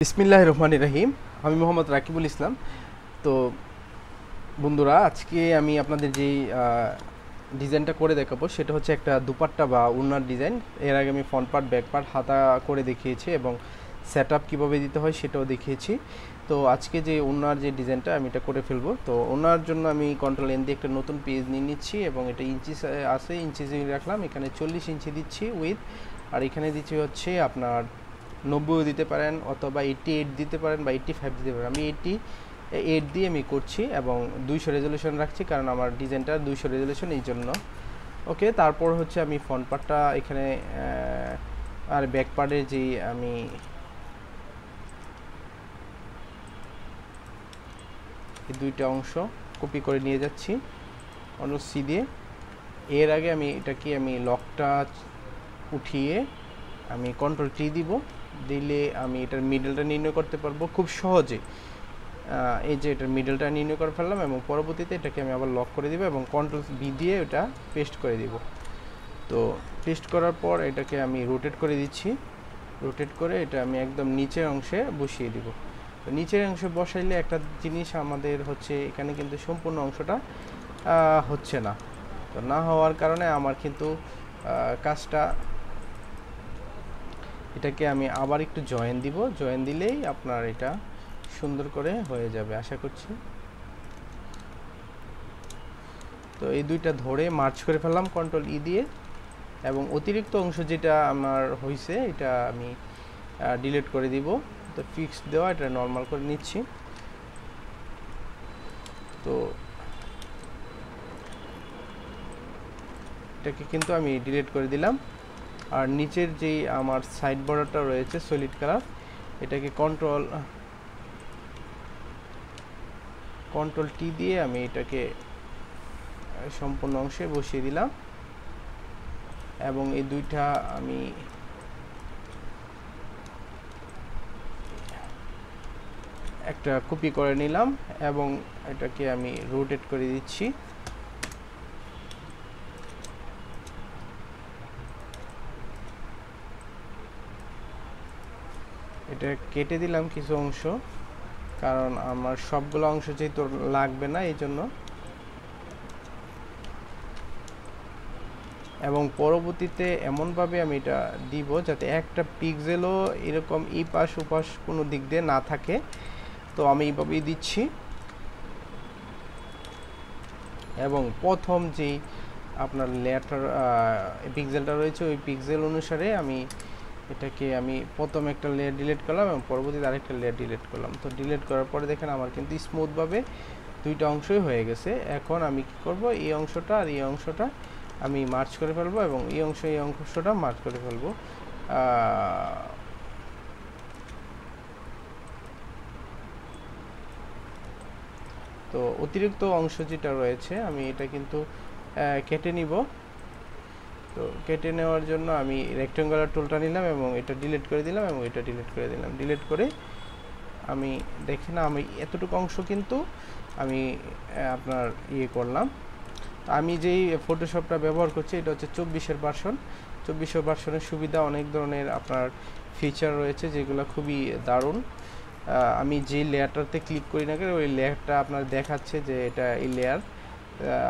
বিসমিল্লাহির রহমানির রহিম। আমি মোহাম্মদ রাকিবুল ইসলাম। তো বন্ধুরা, আজকে আমি আপনাদের যেই ডিজাইনটা করে দেখাবো সেটা হচ্ছে একটা দুপাট্টা বা উন্নার ডিজাইন। এর আগে আমি ফ্রন্ট পার্ট, ব্যাক পার্ট, হাতা করে দেখিয়েছি এবং সেট আপ কীভাবে দিতে হয় সেটাও দেখিয়েছি। তো আজকে যে উন্নার যে ডিজাইনটা আমি এটা করে ফেলবো। তো ওনার জন্য আমি কন্ট্রোল এন দিয়ে একটা নতুন পেজ নিয়ে নিচ্ছি এবং এটা ইঞ্চি আছে, ইঞ্চি রাখলাম। এখানে 40 ইঞ্চি দিচ্ছি উইথ, আর এখানে দিচ্ছি হচ্ছে আপনার 90 দিতে পারেন অথবা 88 দিতে পারেন বা 85 দিতে পারেন। আমি 88 দিয়ে আমি করছি এবং 200 রেজলিউশন রাখছি, কারণ আমার ডিজাইনটা 200 রেজলিউশন এই জন্য। ওকে, তারপর হচ্ছে আমি ফ্রন্ট পার্টটা এখানে আর ব্যাক পার্টে যে আমি এই দুইটা অংশ কপি করে নিয়ে যাচ্ছি অন্য সি দিয়ে। এর আগে আমি এটাকে আমি লকটা উঠিয়ে আমি কন্ট্রোল টি দিব, দিলে আমি এটার মিডলটা নির্ণয় করতে পারবো খুব সহজে। এই যে এটার মিডলটা নির্ণয় করে ফেললাম এবং পরবর্তীতে এটাকে আমি আবার লক করে দিব এবং কন্ট্রোল বি দিয়ে এটা পেস্ট করে দিব। তো পেস্ট করার পর এটাকে আমি রোটেট করে দিচ্ছি। রোটেট করে এটা আমি একদম নিচের অংশে বসিয়ে দিব। তো নিচের অংশে বসাইলে একটা জিনিস আমাদের হচ্ছে, এখানে কিন্তু সম্পূর্ণ অংশটা হচ্ছে না। তো না হওয়ার কারণে আমার কিন্তু কাজটা, এটাকে আমি আবার একটু জয়েন দিব। জয়েন দিলেই আপনার এটা সুন্দর করে হয়ে যাবে আশা করছি। তো এই দুইটা ধরে মার্চ করে ফেললাম কন্ট্রোল ই দিয়ে, এবং অতিরিক্ত অংশ যেটা আমার হয়েছে এটা আমি ডিলিট করে দিব। তো ফিক্স দেওয়া, এটা নর্মাল করে নিচ্ছি। তো এটাকে কিন্তু আমি ডিলিট করে দিলাম। আর নিচের যেই আমার সাইড বর্ডারটা রয়েছে সলিড কালার, এটাকে কন্ট্রোল টি দিয়ে আমি এটাকে সম্পূর্ণ অংশে বসিয়ে দিলাম এবং এই দুইটা আমি একটা কপি করে নিলাম এবং এটাকে আমি রোটেট করে দিচ্ছি। এটা কেটে দিলাম কিছু অংশ, কারণ আমার সবগুলো অংশ যেহেতু লাগবে না এই জন্য। এবং পরবর্তীতে এমনভাবে আমি এটা দিব যাতে একটা পিক্সেলও এরকম এই পাশ ওপাশ কোনো দিক দিয়ে না থাকে। তো আমি এইভাবেই দিচ্ছি এবং প্রথম যেই আপনার লেয়ারটার পিক্সেলটা রয়েছে ওই পিক্সেল অনুসারে আমি এটাকে আমি প্রথম একটা লেয়ার ডিলিট করলাম এবং পরবর্তীতে আরেকটা লেয়ার ডিলিট করলাম। তো ডিলিট করার পরে দেখেন আমার কিন্তু স্মুথভাবে দুইটা অংশই হয়ে গেছে। এখন আমি কি করব, এই অংশটা আর এই অংশটা আমি মার্চ করে ফেলবো এবং এই অংশটা মার্চ করে ফেলবো। তো অতিরিক্ত অংশ যেটা রয়েছে আমি এটা কিন্তু কেটে নিব। তো কেটে নেওয়ার জন্য আমি রেক্ট্যাঙ্গুলার টুলটা নিলাম এবং এটা ডিলিট করে দিলাম এবং এটা ডিলিট করে দিলাম। ডিলিট করে আমি দেখি না, আমি এতটুকু অংশ কিন্তু আমি আপনার করলাম। আমি যেই ফটোশপটা ব্যবহার করছি এটা হচ্ছে 24-এর ভার্সন। 24 ভার্সনের সুবিধা, অনেক ধরনের আপনার ফিচার রয়েছে যেগুলো খুবই দারুণ। আমি যে লেয়ারটাতে ক্লিক করি না কেন ওই লেয়ারটা আপনার দেখাচ্ছে যে এটা এই লেয়ার,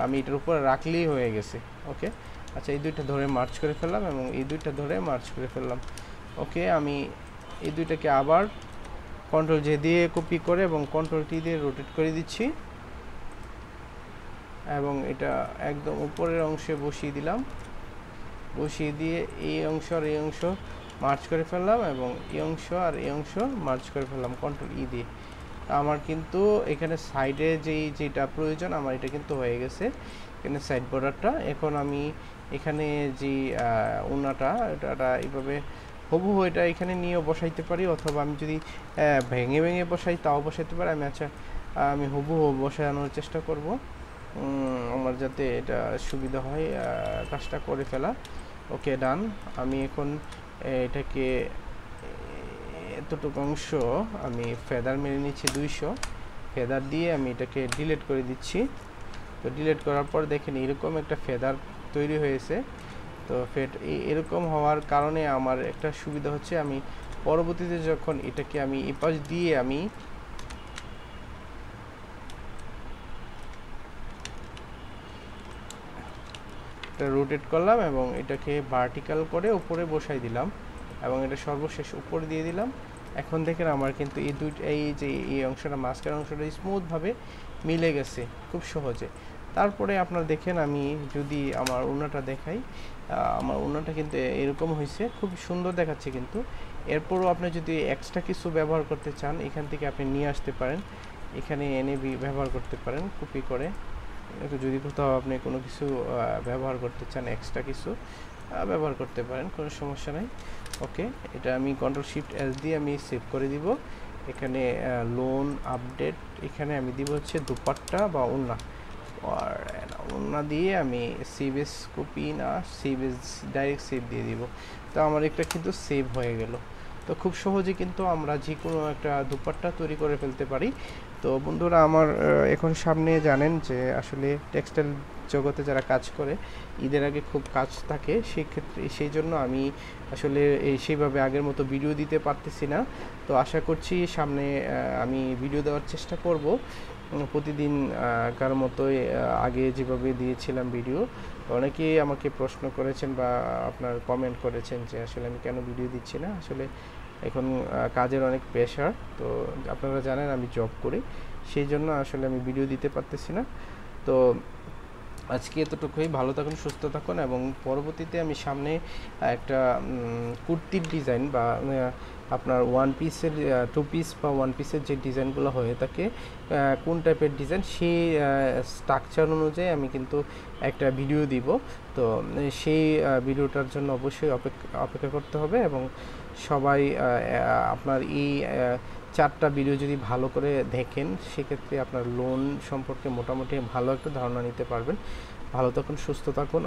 আমি এটার উপর রাখলেই হয়ে গেছে। ওকে, আচ্ছা, এই দুইটা ধরে মার্চ করে ফেললাম এবং এই দুইটা ধরে মার্চ করে ফেললাম। ওকে, আমি এই দুইটাকে আবার কন্ট্রোল জে দিয়ে কপি করে এবং কন্ট্রোল টি দিয়ে রোটেট করে দিচ্ছি এবং এটা একদম উপরের অংশে বসিয়ে দিলাম। বসিয়ে দিয়ে এই অংশ আর এই অংশ মার্চ করে ফেললাম এবং এই অংশ আর এই অংশ মার্চ করে ফেললাম কন্ট্রোল ই দিয়ে। আমার কিন্তু এখানে সাইডে যেটা প্রয়োজন আমার এটা কিন্তু হয়ে গেছে, এখানে সাইড বর্ডারটা। এখন আমি এখানে যে ওনাটা এটা এইভাবে হুবহু এটা এখানে নিয়েও বসাইতে পারি, অথবা আমি যদি ভেঙে ভেঙে বসাই তাও বসাইতে পারি। আমি হুবহু বসানোর চেষ্টা করব আমার, যাতে এটা সুবিধা হয় কাজটা করে ফেলা। ওকে, ডান। আমি এখন এটাকে এতটুকু অংশ আমি ফেদার মেরে নিচ্ছি 200 ফেদার দিয়ে আমি এটাকে ডিলিট করে দিচ্ছি। তো ডিলিট করার পর দেখেন এরকম একটা ফেদার তৈরি হয়েছে। তো এরকম হওয়ার কারণে আমার একটা সুবিধা হচ্ছে, আমি পরবর্তীতে যখন এটাকে আমি এই পাশ দিয়ে আমি এটা রোটেট করলাম এবং এটাকে ভার্টিক্যাল করে উপরে বসাই দিলাম এবং এটা সর্বশেষ উপরে দিয়ে দিলাম। এখন দেখেন আমার কিন্তু এই যে এই অংশটা মাঝখানের অংশটা স্মুথভাবে মিলে গেছে খুব সহজে। তারপরে আপনারা দেখেন আমি যদি আমার ওড়নাটা দেখাই, আমার ওড়নাটা কিন্তু এরকম হয়েছে, খুব সুন্দর দেখাচ্ছে কিন্তু। এরপরও আপনি যদি এক্সট্রা কিছু ব্যবহার করতে চান এখান থেকে আপনি নিয়ে আসতে পারেন, এখানে এনে ব্যবহার করতে পারেন কপি করে। যদি কোথাও আপনি কোনো কিছু ব্যবহার করতে চান এক্সট্রা কিছু ব্যবহার করতে পারেন, কোনো সমস্যা নাই। ওকে, এটা আমি Ctrl+Shift+S দিয়ে আমি সেভ করে দিব। এখানে লোন আপডেট, এখানে আমি দিব হচ্ছে দুপাট্টা বা ওড়না, আর ওড়না দিয়ে আমি সেভ এস কপি না সেভ এস ডাইরেক্ট সেভ দিয়ে দিব। তো আমার একটা কিন্তু সেভ হয়ে গেল। তো খুব সহজে কিন্তু আমরা যে কোনো একটা দুপাট্টা তৈরি করে ফেলতে পারি। তো বন্ধুরা আমার এখন সামনে জানেন যে আসলে টেক্সটাইল জগতে যারা কাজ করে ঈদের আগে খুব কাজ থাকে, সেক্ষেত্রে সেই জন্য আমি আসলে সেইভাবে আগের মতো ভিডিও দিতে পারতেছি না। তো আশা করছি সামনে আমি ভিডিও দেওয়ার চেষ্টা করব প্রতিদিন কার মতোই আগে যেভাবে দিয়েছিলাম ভিডিও। অনেকেই আমাকে প্রশ্ন করেছেন বা আপনার কমেন্ট করেছেন যে আসলে আমি কেন ভিডিও দিচ্ছি না। আসলে এখন কাজের অনেক প্রেশার, তো আপনারা জানেন আমি জব করি, সেই জন্য আসলে আমি ভিডিও দিতে পারতেছি না। তো আজকে এতটুকুই, ভালো থাকুন, সুস্থ থাকুন এবং পরবর্তীতে আমি সামনে একটা কুর্তির ডিজাইন বা আপনার ওয়ান পিসের 2 পিস বা 1 পিসের যে ডিজাইনগুলো হয়ে থাকে কোন টাইপের ডিজাইন সেই স্ট্রাকচার অনুযায়ী আমি কিন্তু একটা ভিডিও দিব। তো সেই ভিডিওটার জন্য অবশ্যই অপেক্ষা করতে হবে এবং সবাই আপনার এই 4টা ভিডিও যদি ভালো করে দেখেন সেক্ষেত্রে আপনার লোন সম্পর্কে মোটামুটি ভালো একটা ধারণা নিতে পারবেন। ভালো থাকুন, সুস্থ থাকুন।